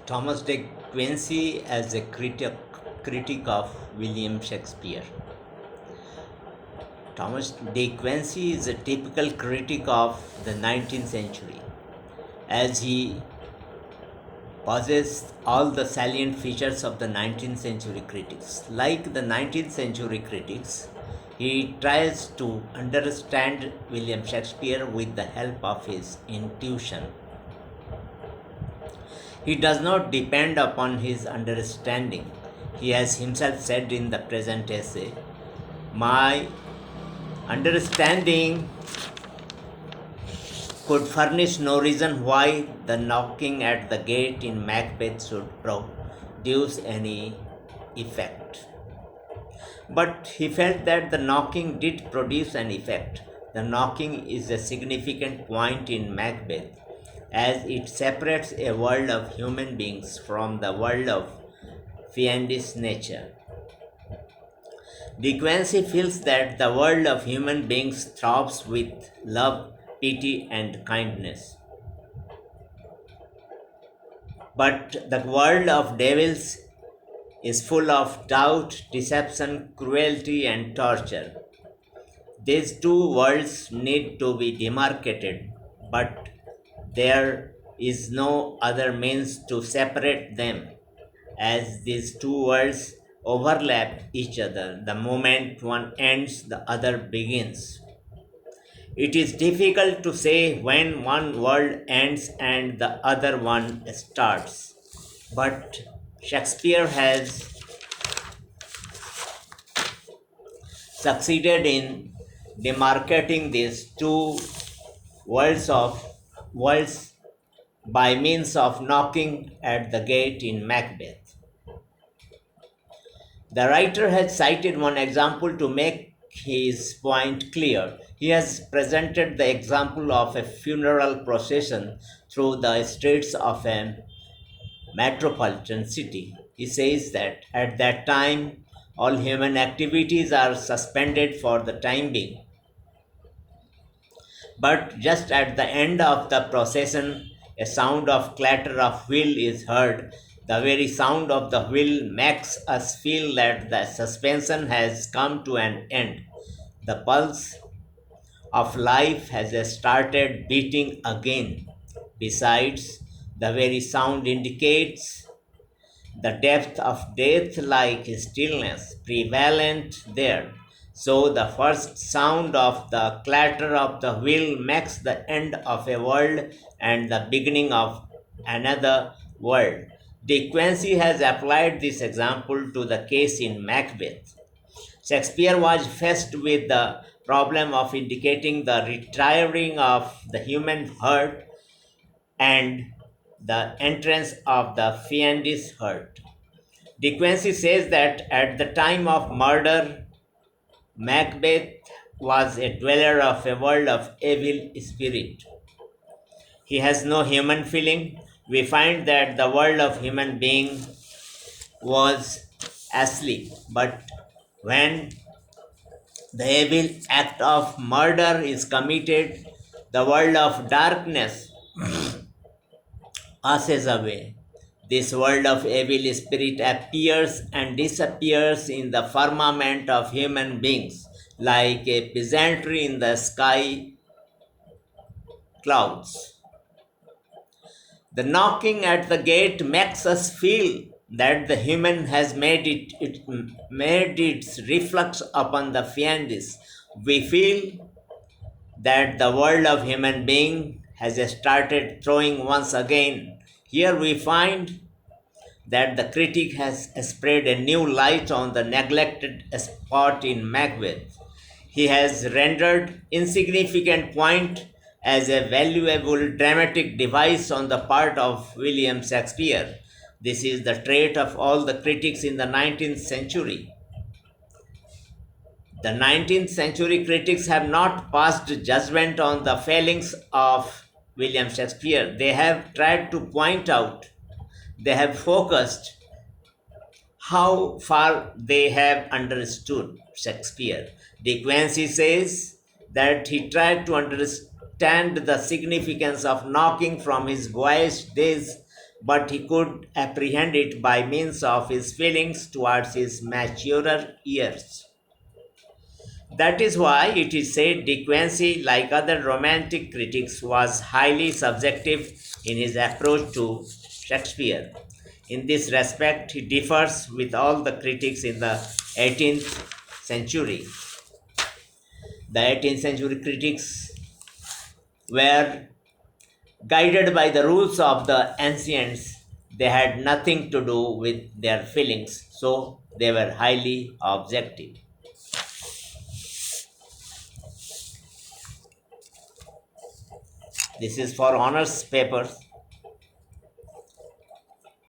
Thomas de Quincey as a critic of William Shakespeare. Thomas de Quincey is a typical critic of the 19th century, as he possessed all the salient features of the 19th century critics. Like the 19th century critics, he tries to understand William Shakespeare with the help of his intuition. He does not depend upon his understanding. He has himself said in the present essay, "My understanding could furnish no reason why the knocking at the gate in Macbeth should produce any effect." But he felt that the knocking did produce an effect. The knocking is a significant point in Macbeth, as it separates a world of human beings from the world of fiendish nature. De Quincey feels that the world of human beings throbs with love, pity, and kindness. But the world of devils is full of doubt, deception, cruelty, and torture. These two worlds need to be demarcated, but there is no other means to separate them, as these two worlds overlap each other. The moment one ends, the other begins. It is difficult to say when one world ends and the other one starts. But Shakespeare has succeeded in demarcating these two worlds by means of knocking at the gate in Macbeth. The writer has cited one example to make his point clear. He has presented the example of a funeral procession through the streets of a metropolitan city. He says that at that time, all human activities are suspended for the time being. But just at the end of the procession, a sound of clatter of wheel is heard. The very sound of the wheel makes us feel that the suspension has come to an end. The pulse of life has started beating again. Besides, the very sound indicates the depth of death like stillness prevalent there. So the first sound of the clatter of the wheel makes the end of a world and the beginning of another world. De Quincey has applied this example to the case in Macbeth. Shakespeare was faced with the problem of indicating the retiring of the human heart and the entrance of the fiendish heart. De Quincey says that at the time of murder, Macbeth was a dweller of a world of evil spirit. He has no human feeling. We find that the world of human being was asleep. But when the evil act of murder is committed, the world of darkness passes away. This world of evil spirit appears and disappears in the firmament of human beings, like a peasantry in the sky clouds. The knocking at the gate makes us feel that the human has made its reflux upon the fiendis. We feel that the world of human being has started throwing once again. Here we find that the critic has spread a new light on the neglected spot in Macbeth. He has rendered insignificant point as a valuable dramatic device on the part of William Shakespeare. This is the trait of all the critics in the 19th century. The 19th century critics have not passed judgment on the failings of William Shakespeare. They have tried to point out, they have focused how far they have understood Shakespeare. De Quincey says that he tried to understand the significance of knocking from his boyish days but he could apprehend it by means of his feelings towards his maturer years. That is why it is said De Quincey, like other romantic critics, was highly subjective in his approach to Shakespeare. In this respect, he differs with all the critics in the 18th century. The 18th century critics were guided by the rules of the ancients. They had nothing to do with their feelings, so they were highly objective. This is for honors papers.